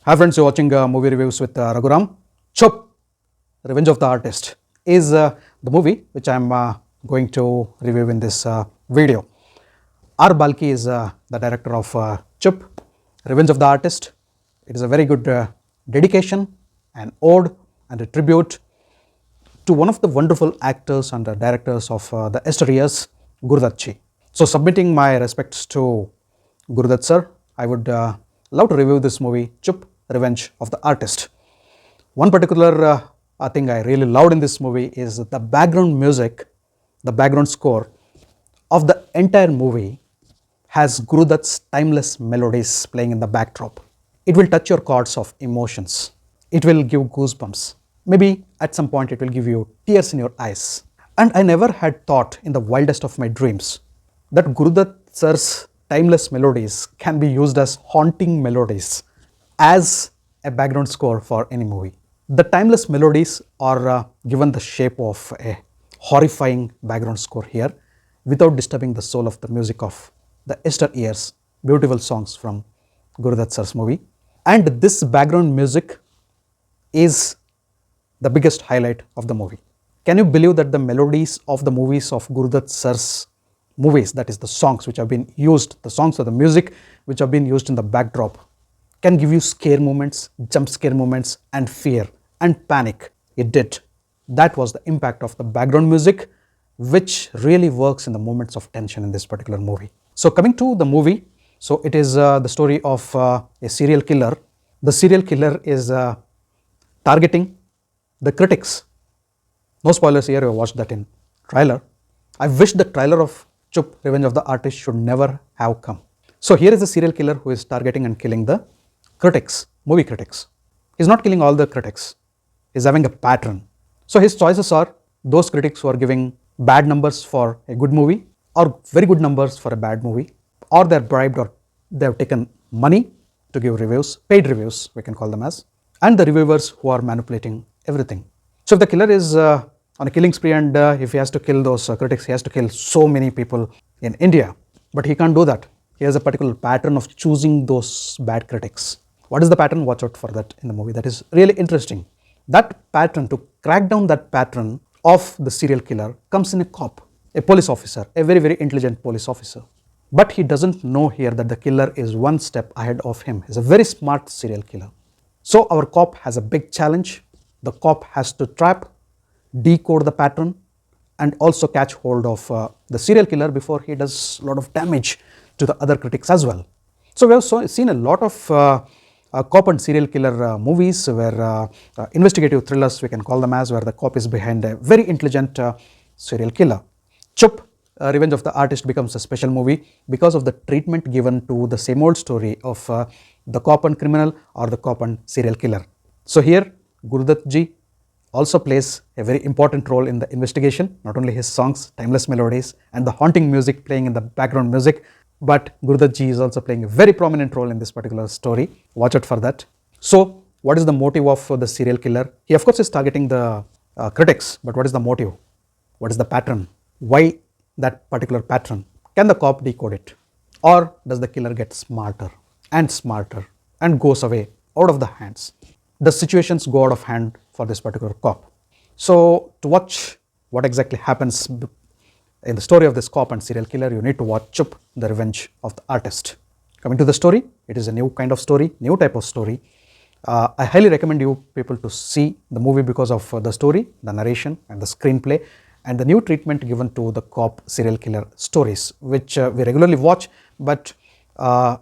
Hi friends, you're watching movie reviews with Raghuram. Chup, Revenge of the Artist is the movie which I'm going to review in this video. R.Balki is the director of Chup, Revenge of the Artist. It is a very good dedication, an ode and a tribute to one of the wonderful actors and directors of the yesteryears, Gurudatji. So submitting my respects to Gurudat sir, I would love to review this movie, Chup, Revenge of the Artist. One particular thing I really loved in this movie is the background music, the background score of the entire movie has Gurudat's timeless melodies playing in the backdrop. It will touch your chords of emotions. It will give goosebumps. Maybe at some point it will give you tears in your eyes. And I never had thought in the wildest of my dreams that Gurudat sir's timeless melodies can be used as haunting melodies as a background score for any movie. The timeless melodies are given the shape of a horrifying background score here without disturbing the soul of the music of the yesteryears, beautiful songs from Gurudat sir's movie. And this background music is the biggest highlight of the movie. Can you believe that the melodies of the movies of Gurudat sir's movies, that is the songs which have been used, the songs or the music which have been used in the backdrop, can give you scare moments, jump scare moments and fear and panic? It did. That was the impact of the background music which really works in the moments of tension in this particular movie. So coming to the movie, so it is the story of a serial killer. The serial killer is targeting the critics. No spoilers here, you watched that in trailer. I wish the trailer of Chup, Revenge of the Artist should never have come. So here is a serial killer who is targeting and killing the critics, movie critics. He's not killing all the critics. He's having a pattern. So his choices are those critics who are giving bad numbers for a good movie or very good numbers for a bad movie, or they're bribed or they've taken money to give reviews, paid reviews we can call them as, and the reviewers who are manipulating everything. So if the killer is on a killing spree and if he has to kill those critics, he has to kill so many people in India, but he can't do that. He has a particular pattern of choosing those bad critics. What is the pattern? Watch out for that in the movie. That is really interesting. That pattern, to crack down that pattern of the serial killer, comes in a cop, a police officer, a very, very intelligent police officer. But he doesn't know here that the killer is one step ahead of him. He's a very smart serial killer. So our cop has a big challenge. The cop has to trap, decode the pattern, and also catch hold of the serial killer before he does a lot of damage to the other critics as well. So we have seen a lot of cop and serial killer movies where investigative thrillers we can call them as, where the cop is behind a very intelligent serial killer. Chup, Revenge of the Artist becomes a special movie because of the treatment given to the same old story of the cop and criminal or the cop and serial killer. So here Gurudat ji also plays a very important role in the investigation. Not only his songs, timeless melodies and the haunting music playing in the background music, but Gurudat ji is also playing a very prominent role in this particular story. Watch out for that. So what is the motive of the serial killer? He of course is targeting the critics, but what is the motive? What is the pattern? Why that particular pattern? Can the cop decode it? Or does the killer get smarter and goes away out of the hands? The situations go out of hand for this particular cop. So to watch what exactly happens in the story of this cop and serial killer, you need to watch Chup, the Revenge of the Artist. Coming to the story, it is a new kind of story, new type of story. I highly recommend you people to see the movie because of the story, the narration and the screenplay and the new treatment given to the cop serial killer stories, which we regularly watch, but a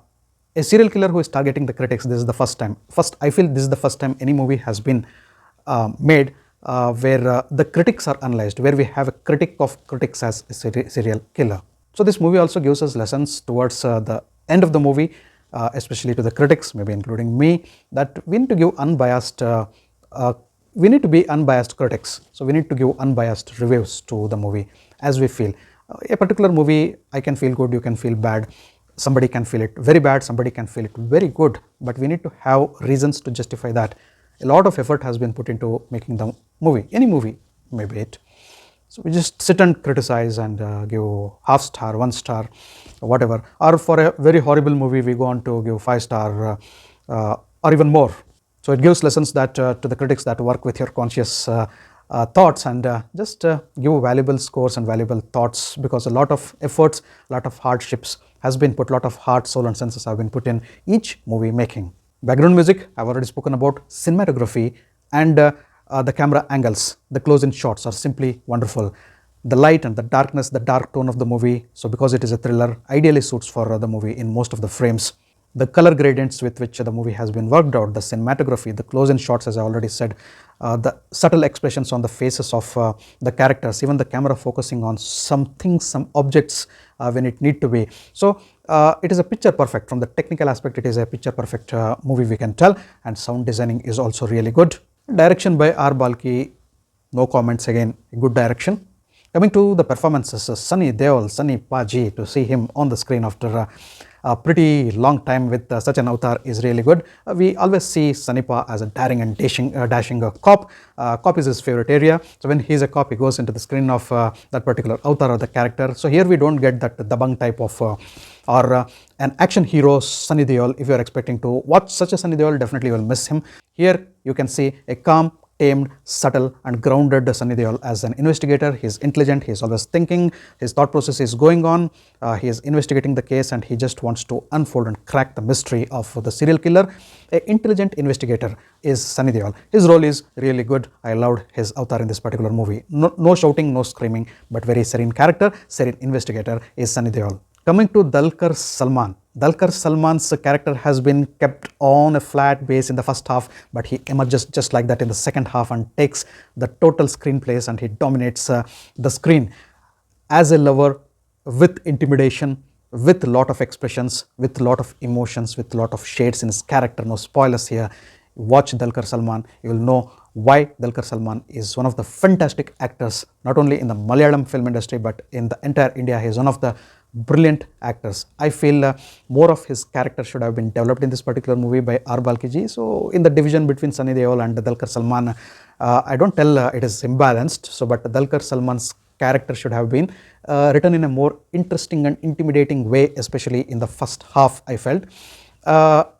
serial killer who is targeting the critics, this is the first time. I feel this is the first time any movie has been made where the critics are analyzed, where we have a critic of critics as a serial killer. So this movie also gives us lessons towards the end of the movie, especially to the critics, maybe including me, that we need to give unbiased, we need to be unbiased critics. So we need to give unbiased reviews to the movie as we feel. A particular movie, I can feel good, you can feel bad. Somebody can feel it very bad, somebody can feel it very good, but we need to have reasons to justify that. A lot of effort has been put into making the movie, any movie may be it. So we just sit and criticize and give half star, 1 star, whatever. Or for a very horrible movie, we go on to give 5 star or even more. So it gives lessons that to the critics that work with your conscious thoughts, and just give valuable scores and valuable thoughts, because a lot of efforts, a lot of hardships has been put, a lot of heart, soul and senses have been put in each movie making. Background music, I've already spoken about. Cinematography and the camera angles, the close-in shots are simply wonderful. The light and the darkness, the dark tone of the movie, so because it is a thriller, ideally suits for the movie in most of the frames. The color gradients with which the movie has been worked out, the cinematography, the close-in shots, as I already said, the subtle expressions on the faces of the characters, even the camera focusing on some things, some objects when it need to be. So it is a picture perfect. From the technical aspect, it is a picture perfect movie, we can tell, and sound designing is also really good. Direction by R.Balki, no comments again, good direction. Coming to the performances, Sunny Deol, Sunny Paji, to see him on the screen after a pretty long time with such an avatar is really good. We always see Sunny Pa as a daring and dashing cop. Cop is his favorite area. So when he's a cop, he goes into the screen of that particular avatar or the character. So here we don't get that dabang type of or an action hero Sunny Deol. If you are expecting to watch such a Sunny Deol, definitely you will miss him. Here you can see a calm, tamed, subtle and grounded Sunny Deol as an investigator. He is intelligent, he is always thinking, his thought process is going on, he is investigating the case and he just wants to unfold and crack the mystery of the serial killer. An intelligent investigator is Sunny Deol. His role is really good. I loved his avatar in this particular movie. No shouting, no screaming, but very serene character, serene investigator is Sunny Deol. Coming to Dulquer Salmaan. Dulquer Salmaan's character has been kept on a flat base in the first half, but he emerges just like that in the second half and takes the total screenplays and he dominates the screen as a lover, with intimidation, with a lot of expressions, with a lot of emotions, with a lot of shades in his character. No spoilers here. Watch Dulquer Salmaan, you will know why Dulquer Salmaan is one of the fantastic actors, not only in the Malayalam film industry, but in the entire India. He is one of the brilliant actors. I feel more of his character should have been developed in this particular movie by R.Balki ji. So in the division between Sunny Deol and Dulquer Salmaan, I don't tell it is imbalanced. So but Dulquer Salmaan's character should have been written in a more interesting and intimidating way, especially in the first half, I felt.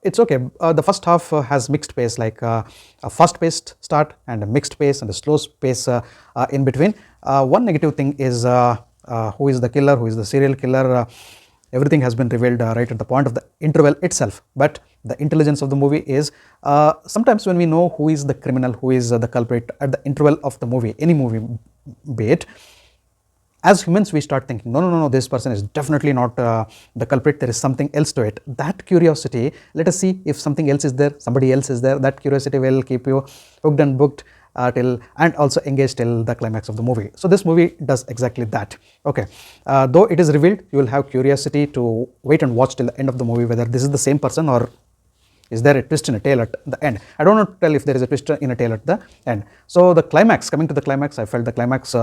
It's okay. The first half has mixed pace, like a fast-paced start and a mixed pace and a slow pace in between. One negative thing is who is the killer, who is the serial killer. Everything has been revealed right at the point of the interval itself. But the intelligence of the movie is sometimes when we know who is the criminal, who is the culprit at the interval of the movie, any movie be it, as humans we start thinking, no, this person is definitely not the culprit, there is something else to it. That curiosity, let us see if something else is there, somebody else is there, that curiosity will keep you hooked and booked till and also engaged till the climax of the movie. So this movie does exactly that. Okay, though it is revealed, you will have curiosity to wait and watch till the end of the movie whether this is the same person or is there a twist in a tail at the end. I don't want to tell if there is a twist in a tail at the end. So the climax, coming to the climax, I felt the climax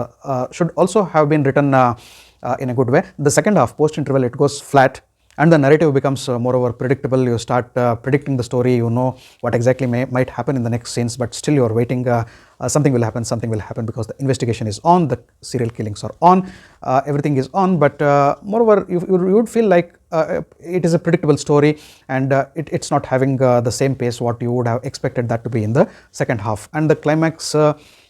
should also have been written in a good way. The second half, post interval, it goes flat and the narrative becomes moreover predictable. You start predicting the story, you know what exactly might happen in the next scenes, but still you are waiting, something will happen because the investigation is on, the serial killings are on, everything is on, but moreover you would feel like it is a predictable story and it's not having the same pace what you would have expected that to be in the second half. And the climax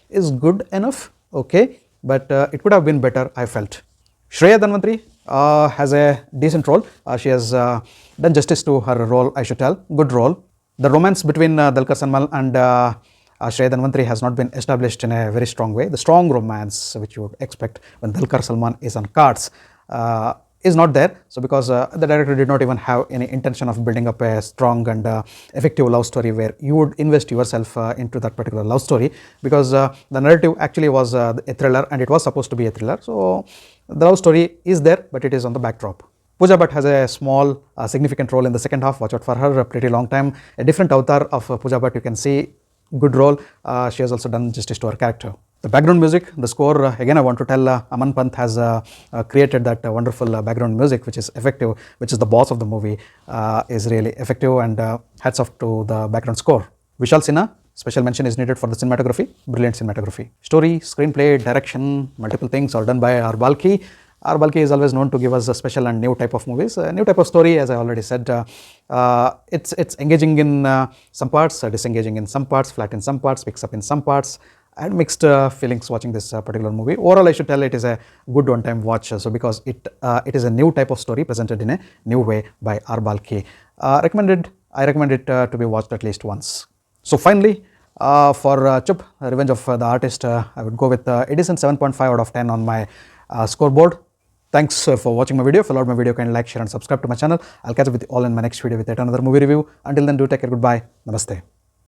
is good enough, okay, but it could have been better, I felt. Shreya has a decent role. She has done justice to her role, I should tell. Good role. The romance between Dulquer Salmaan and Shreya Dhanvantri has not been established in a very strong way. The strong romance which you would expect when Dulquer Salmaan is on cards is not there. So because the director did not even have any intention of building up a strong and effective love story where you would invest yourself into that particular love story, because the narrative actually was a thriller and it was supposed to be a thriller. So the love story is there, but it is on the backdrop. Pooja has a small significant role in the second half. Watch out for her, a pretty long time. A different avatar of Pooja, you can see, good role. She has also done justice to her character. The background music, the score, again I want to tell Aman Pant has created that wonderful background music which is effective, which is the boss of the movie, is really effective, and hats off to the background score. Vishal Sinha, special mention is needed for the cinematography, brilliant cinematography. Story, screenplay, direction, multiple things are done by R.Balki. R.Balki is always known to give us a special and new type of movies, a new type of story. As I already said, it's engaging in some parts, disengaging in some parts, flat in some parts, picks up in some parts, and mixed feelings watching this particular movie. Overall, I should tell it is a good one-time watch. So because it is a new type of story presented in a new way by R.Balki. I recommend it to be watched at least once. So finally, for Chup, Revenge of the Artist, I would go with it is a 7.5 out of 10 on my scoreboard. Thanks for watching my video. If you loved my video, kindly like, share and subscribe to my channel. I'll catch up with you all in my next video with yet another movie review. Until then, do take care. Goodbye. Namaste.